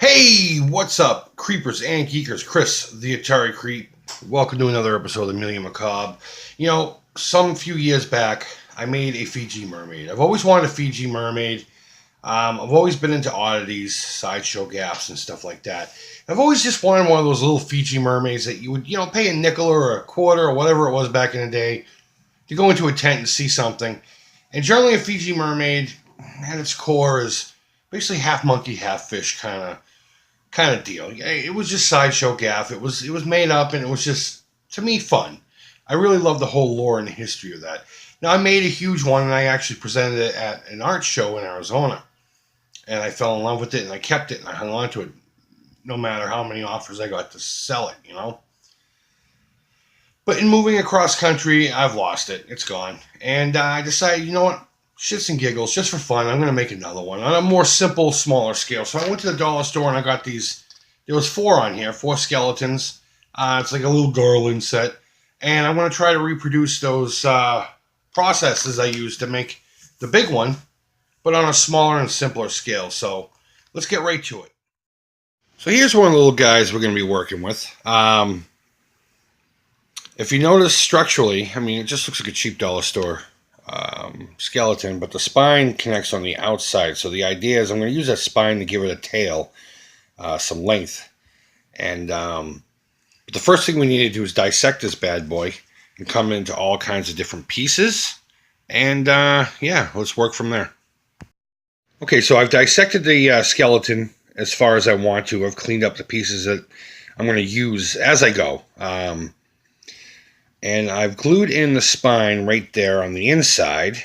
Hey, what's up, creepers and geekers? Chris, the Atari Creep. Welcome to another episode of Milieu Macabre. You know, some few years back, I made a Fiji Mermaid. I've always wanted a Fiji Mermaid. I've always been into oddities, sideshow gaps, and stuff like that. I've always just wanted one of those little Fiji Mermaids that you would, pay a nickel or a quarter or whatever it was back in the day to go into a tent and see something. And generally, a Fiji Mermaid, at its core, is basically half monkey, half fish kind of deal. It was just sideshow gaff. It was made up, and it was just, to me, fun. I really love the whole lore and history of that. Now, I made a huge one, and I actually presented it at an art show in Arizona. And I fell in love with it, and I kept it, and I hung on to it no matter how many offers I got to sell it. But in moving across country, I've lost it. It's gone. And I decided, you know what? Shits and giggles, just for fun, I'm going to make another one on a more simple, smaller scale. So I went to the dollar store and I got these. There was 4 on here, 4 skeletons. It's like a little garland set. And I'm going to try to reproduce those processes I used to make the big one, but on a smaller and simpler scale. So let's get right to it. So here's one of the little guys we're going to be working with. If you notice structurally, it just looks like a cheap dollar store skeleton, but the spine connects on the outside. So the idea is I'm going to use that spine to give it a tail, some length. And but the first thing we need to do is dissect this bad boy and come into all kinds of different pieces. And let's work from there. Okay, so I've dissected the skeleton as far as I want to. I've cleaned up the pieces that I'm going to use as I go. And I've glued in the spine right there on the inside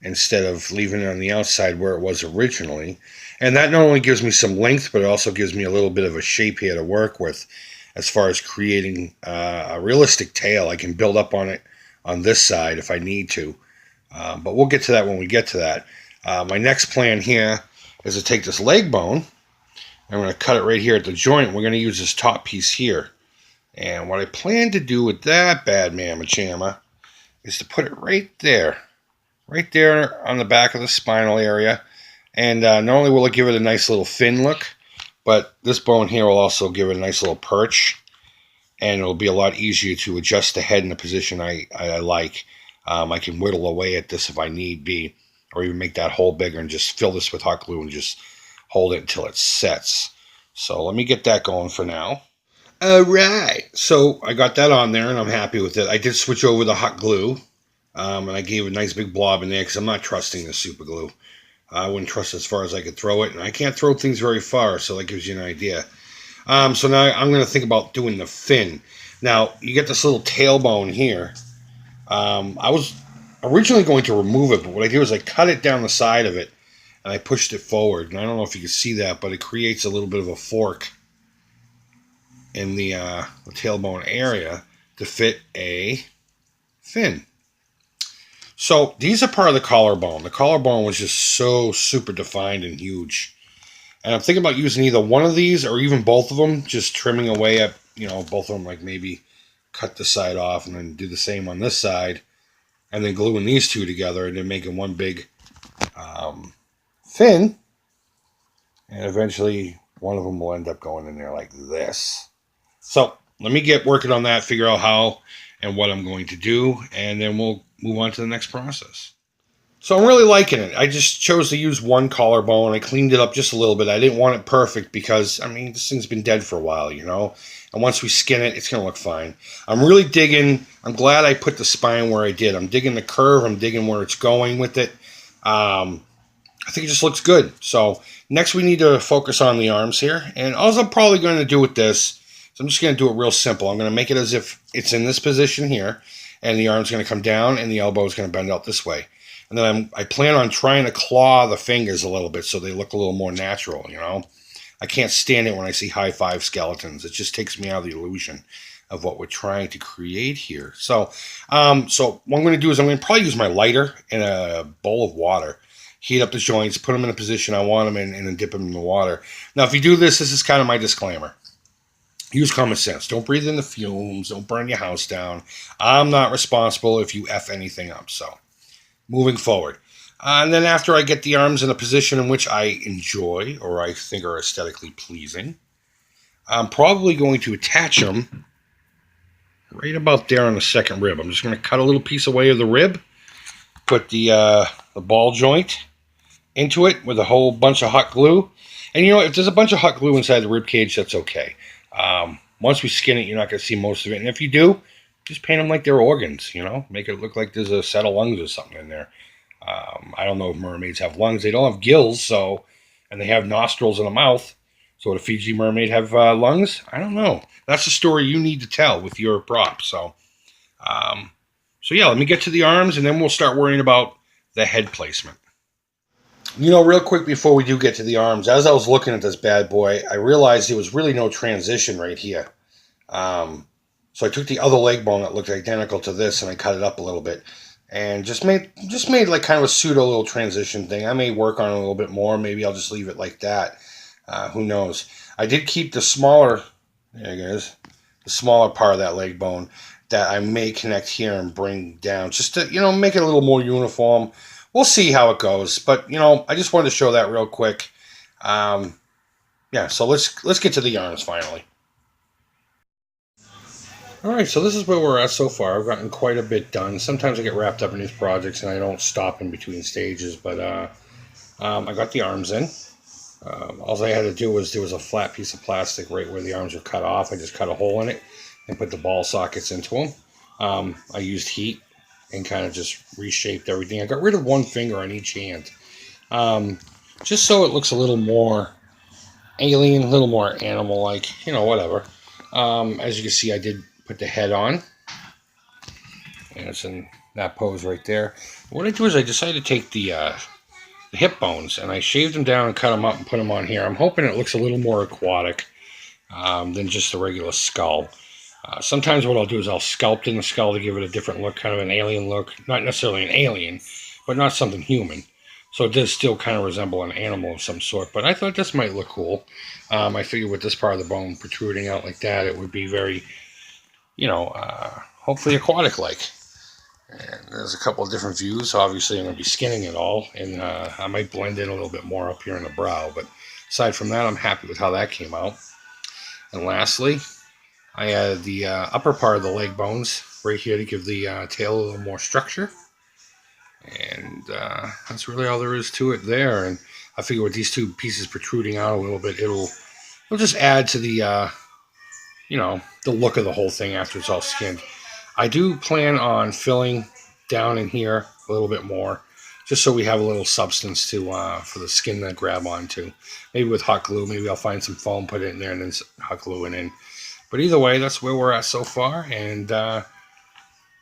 instead of leaving it on the outside where it was originally. And that not only gives me some length, but it also gives me a little bit of a shape here to work with as far as creating a realistic tail. I can build up on it on this side if I need to. But we'll get to that when we get to that. My next plan here is to take this leg bone. I'm going to cut it right here at the joint. We're going to use this top piece here. And what I plan to do with that bad mamma jamma is to put it right there on the back of the spinal area. And not only will it give it a nice little fin look, but this bone here will also give it a nice little perch. And it'll be a lot easier to adjust the head in the position I like. I can whittle away at this if I need be, or even make that hole bigger and just fill this with hot glue and just hold it until it sets. So let me get that going for now. Alright, so I got that on there and I'm happy with it. I did switch over the hot glue, and I gave a nice big blob in there because I'm not trusting the super glue. I wouldn't trust it as far as I could throw it, and I can't throw things very far, so that gives you an idea. So now I'm going to think about doing the fin. Now, you get this little tailbone here. I was originally going to remove it, but what I did was I cut it down the side of it, and I pushed it forward. And I don't know if you can see that, but it creates a little bit of a fork in the tailbone area to fit a fin. So these are part of the collarbone. The collarbone was just so super defined and huge. And I'm thinking about using either one of these or even both of them, just trimming away at, both of them, like maybe cut the side off and then do the same on this side, and then gluing these two together and then making one big fin. And eventually one of them will end up going in there like this. So let me get working on that, figure out how and what I'm going to do, and then we'll move on to the next process. So I'm really liking it. I just chose to use one collarbone. I cleaned it up just a little bit. I didn't want it perfect because, this thing's been dead for a while, And once we skin it, it's going to look fine. I'm really digging. I'm glad I put the spine where I did. I'm digging the curve. I'm digging where it's going with it. I think it just looks good. So next we need to focus on the arms here. And all I'm probably going to do with this, so I'm just going to do it real simple. I'm going to make it as if it's in this position here, and the arm's going to come down, and the elbow is going to bend out this way. And then I plan on trying to claw the fingers a little bit so they look a little more natural, I can't stand it when I see high five skeletons. It just takes me out of the illusion of what we're trying to create here. So what I'm going to do is I'm going to probably use my lighter in a bowl of water, heat up the joints, put them in a position I want them in, and then dip them in the water. Now, if you do this, this is kind of my disclaimer. Use common sense. Don't breathe in the fumes. Don't burn your house down. I'm not responsible if you F anything up. So, moving forward. And then after I get the arms in a position in which I enjoy or I think are aesthetically pleasing, I'm probably going to attach them right about there on the second rib. I'm just going to cut a little piece away of the rib, put the ball joint into it with a whole bunch of hot glue. And you know, if there's a bunch of hot glue inside the rib cage, that's okay. Once we skin it, you're not going to see most of it. And if you do, just paint them like they're organs, you know? Make it look like there's a set of lungs or something in there. I don't know if mermaids have lungs. They don't have gills, so, and they have nostrils and a mouth. So would a Fiji mermaid have lungs? I don't know. That's the story you need to tell with your prop. So yeah, let me get to the arms, and then we'll start worrying about the head placement. You know, real quick before we do get to the arms, as I was looking at this bad boy, I realized there was really no transition right here. So I took the other leg bone that looked identical to this, and I cut it up a little bit, and just made like kind of a pseudo little transition thing. I may work on it a little bit more. Maybe I'll just leave it like that. Who knows? I did keep the smaller, there it is, the smaller part of that leg bone that I may connect here and bring down, just to, you know, make it a little more uniform. We'll see how it goes, but you know, I just wanted to show that real quick. Yeah, so let's get to the arms finally. All right, so this is where we're at so far. I've gotten quite a bit done. Sometimes I get wrapped up in these projects and I don't stop in between stages, but I got the arms in. All I had to do was, there was a flat piece of plastic right where the arms were cut off. I just cut a hole in it and put the ball sockets into them. I used heat and kind of just reshaped everything. I got rid of one finger on each hand, just so it looks a little more alien, a little more animal-like, you know, whatever. As you can see, I did put the head on, and it's in that pose right there. What I do is I decided to take the hip bones, and I shaved them down and cut them up and put them on here. I'm hoping it looks a little more aquatic than just a regular skull. Sometimes what I'll do is I'll sculpt in the skull to give it a different look, kind of an alien look. Not necessarily an alien, but not something human. So it does still kind of resemble an animal of some sort, but I thought this might look cool. I figured with this part of the bone protruding out like that, it would be very, you know, hopefully aquatic-like. And there's a couple of different views. Obviously, I'm going to be skinning it all, and I might blend in a little bit more up here in the brow. But aside from that, I'm happy with how that came out. And lastly, I added the upper part of the leg bones right here to give the tail a little more structure. And that's really all there is to it there. And I figure with these two pieces protruding out a little bit, it'll just add to the, you know, the look of the whole thing after it's all skinned. I do plan on filling down in here a little bit more, just so we have a little substance to for the skin to grab onto. Maybe with hot glue. Maybe I'll find some foam, put it in there, and then hot glue it in. But either way, that's where we're at so far. And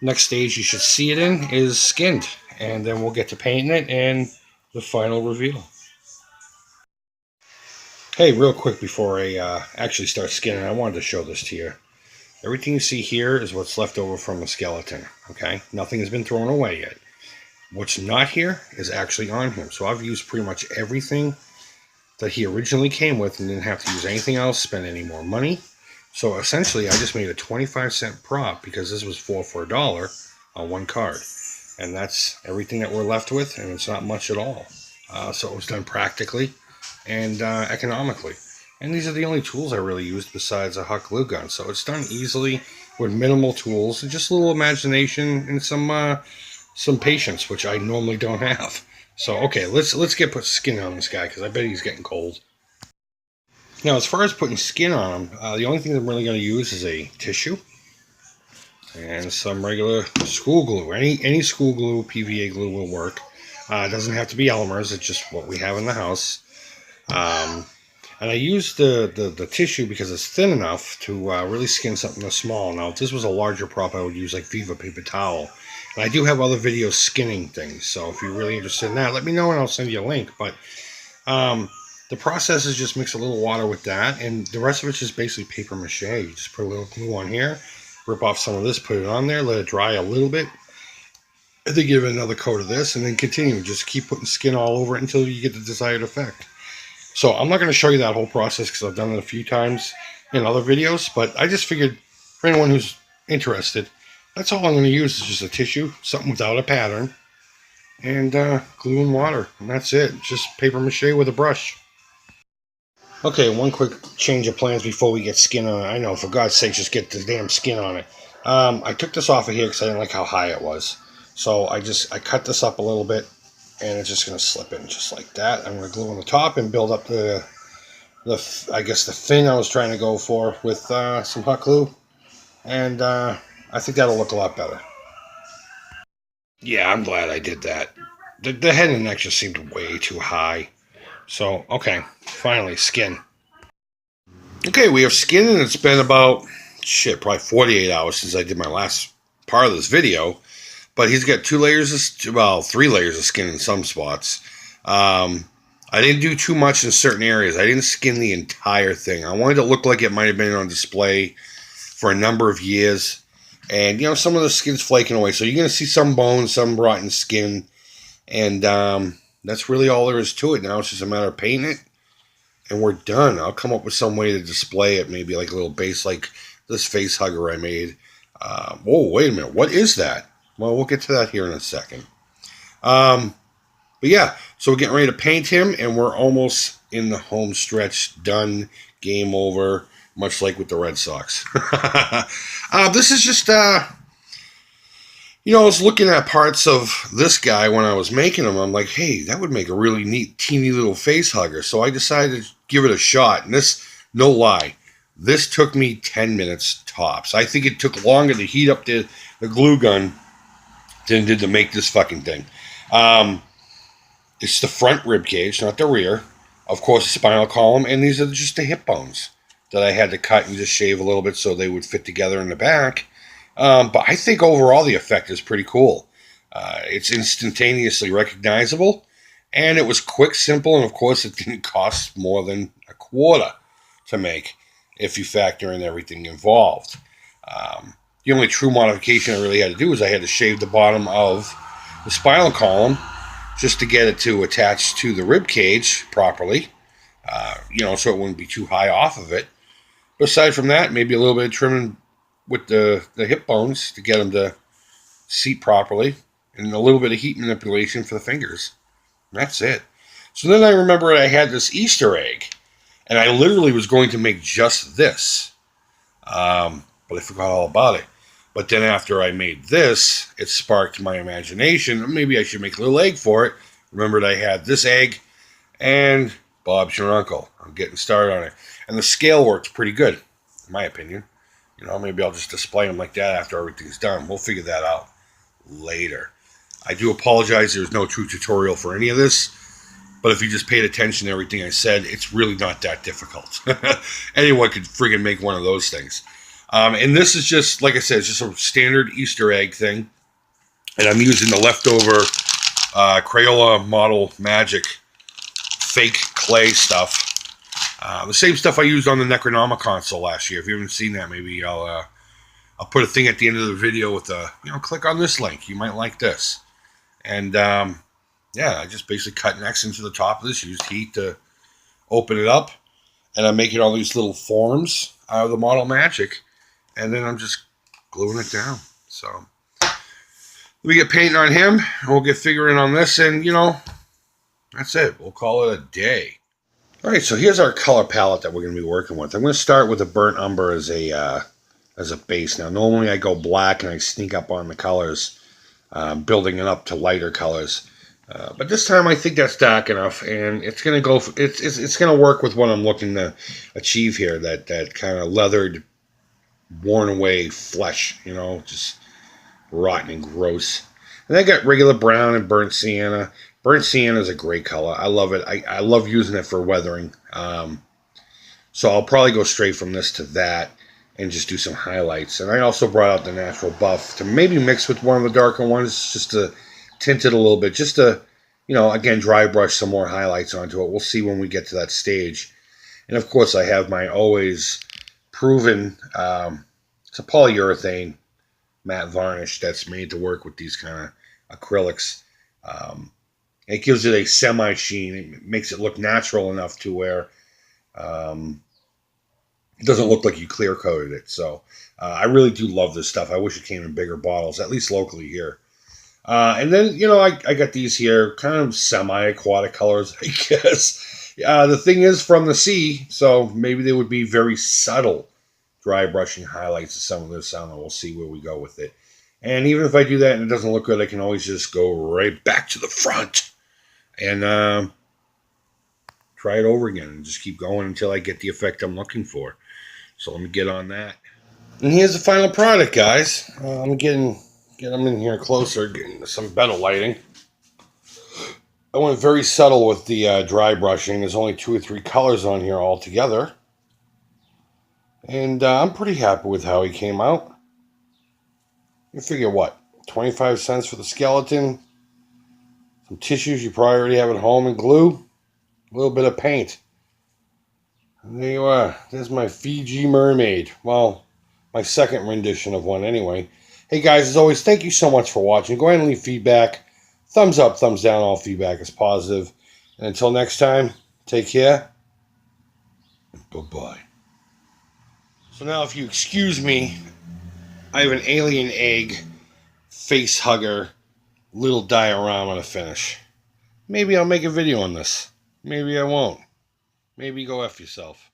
next stage you should see it in is skinned. And then we'll get to painting it and the final reveal. Hey, real quick before I actually start skinning, I wanted to show this to you. Everything you see here is what's left over from a skeleton, okay? Nothing has been thrown away yet. What's not here is actually on him. So I've used pretty much everything that he originally came with and didn't have to use anything else, spend any more money. So essentially, I just made a 25-cent prop because this was 4 for $1 on one card. And that's everything that we're left with, and it's not much at all. So it was done practically and economically. And these are the only tools I really used besides a hot glue gun. So it's done easily with minimal tools and just a little imagination and some patience, which I normally don't have. So okay, let's get put skin on this guy because I bet he's getting cold. Now, as far as putting skin on him, the only thing I'm really going to use is a tissue and some regular school glue. Any school glue, PVA glue will work. It doesn't have to be Elmer's. It's just what we have in the house. And I used the tissue because it's thin enough to really skin something this small. Now, if this was a larger prop, I would use like Viva paper towel. And I do have other videos skinning things. So if you're really interested in that, let me know and I'll send you a link. But the process is just mix a little water with that. And the rest of it's just basically paper mache. You just put a little glue on here, rip off some of this, put it on there, let it dry a little bit. And then give it another coat of this and then continue. Just keep putting skin all over it until you get the desired effect. So I'm not going to show you that whole process because I've done it a few times in other videos, but I just figured for anyone who's interested, that's all I'm going to use is just a tissue, something without a pattern, and glue and water, and that's it. Just paper mache with a brush. Okay, one quick change of plans before we get skin on it. I know, for God's sake, just get the damn skin on it. I took this off of here because I didn't like how high it was. So I cut this up a little bit, and it's just going to slip in just like that. I'm going to glue on the top and build up the I guess the fin I was trying to go for with some hot glue. And I think that'll look a lot better. Yeah, I'm glad I did that. The head and neck just seemed way too high. So, okay, finally, skin. Okay, we have skin, and it's been about, probably 48 hours since I did my last part of this video. But he's got 3 layers of skin in some spots. I didn't do too much in certain areas. I didn't skin the entire thing. I wanted it to look like it might have been on display for a number of years. And, some of the skin's flaking away. So you're going to see some bones, some rotten skin. And that's really all there is to it. Now it's just a matter of painting it. And we're done. I'll come up with some way to display it. Maybe like a little base like this Facehugger I made. Whoa, wait a minute. What is that? Well, we'll get to that here in a second. But yeah, so we're getting ready to paint him. And we're almost in the home stretch. Done. Game over. Much like with the Red Sox. This is just... I was looking at parts of this guy when I was making him. I'm like, hey, that would make a really neat, teeny little face hugger. So I decided to give it a shot. And this, no lie, this took me 10 minutes tops. I think it took longer to heat up the glue gun than it did to make this fucking thing. It's the front rib cage, not the rear. Of course, the spinal column. And these are just the hip bones that I had to cut and just shave a little bit so they would fit together in the back. But I think overall the effect is pretty cool. It's instantaneously recognizable, and it was quick, simple, and of course it didn't cost more than $1/4 to make if you factor in everything involved. The only true modification I really had to do was I had to shave the bottom of the spinal column just to get it to attach to the rib cage properly, so it wouldn't be too high off of it. But aside from that, maybe a little bit of trimming with the hip bones to get them to seat properly, and a little bit of heat manipulation for the fingers. And that's it. So then I remember I had this Easter egg, and I literally was going to make just this, but I forgot all about it. But then after I made this, it sparked my imagination. Maybe I should make a little egg for it. Remembered I had this egg, and Bob's your uncle. I'm getting started on it. And the scale works pretty good, in my opinion. Maybe I'll just display them like that after everything's done. We'll figure that out later. I do apologize. There's no true tutorial for any of this. But if you just paid attention to everything I said, it's really not that difficult. Anyone could friggin' make one of those things. And this is just, like I said, it's just a standard Easter egg thing. And I'm using the leftover Crayola Model Magic fake clay stuff. The same stuff I used on the Necronoma console last year. If you haven't seen that, maybe I'll put a thing at the end of the video with click on this link. You might like this. And I just basically cut an X into the top of this, used heat to open it up, and I'm making all these little forms out of the Model Magic, and then I'm just gluing it down. So we get painting on him, and we'll get figuring on this, and that's it. We'll call it a day. All right, so here's our color palette that we're going to be working with. I'm going to start with a burnt umber as a base. Now, normally I go black and I sneak up on the colors, building it up to lighter colors. But this time I think that's dark enough, and it's going to go. It's going to work with what I'm looking to achieve here. That kind of leathered, worn away flesh, just rotten and gross. And I got regular brown and burnt sienna. Burnt sienna is a great color. I love it. I love using it for weathering. So I'll probably go straight from this to that and just do some highlights. And I also brought out the natural buff to maybe mix with one of the darker ones just to tint it a little bit. Just to, again, dry brush some more highlights onto it. We'll see when we get to that stage. And of course I have my always proven, it's a polyurethane matte varnish that's made to work with these kind of acrylics. It gives it a semi-sheen. It makes it look natural enough to where it doesn't look like you clear coated it. So I really do love this stuff. I wish it came in bigger bottles, at least locally here. And then, I got these here, kind of semi-aquatic colors, I guess. The thing is from the sea, so maybe they would be very subtle dry brushing highlights of some of this. I don't know. We'll see where we go with it. And even if I do that and it doesn't look good, I can always just go right back to the front and try it over again and just keep going until I get the effect I'm looking for. So let me get on that. And here's the final product, guys. I'm getting them in here closer, getting some better lighting. I went very subtle with the dry brushing. There's only 2 or 3 colors on here altogether. And I'm pretty happy with how he came out. You figure what? 25 cents for the skeleton. Some tissues you probably already have at home and glue. A little bit of paint. And there you are. There's my Fiji Mermaid. Well, my second rendition of one anyway. Hey guys, as always, thank you so much for watching. Go ahead and leave feedback. Thumbs up, thumbs down. All feedback is positive. And until next time, take care. Bye-bye. So now if you excuse me, I have an alien egg Facehugger little diorama to finish. Maybe I'll make a video on this. Maybe I won't. Maybe go F yourself.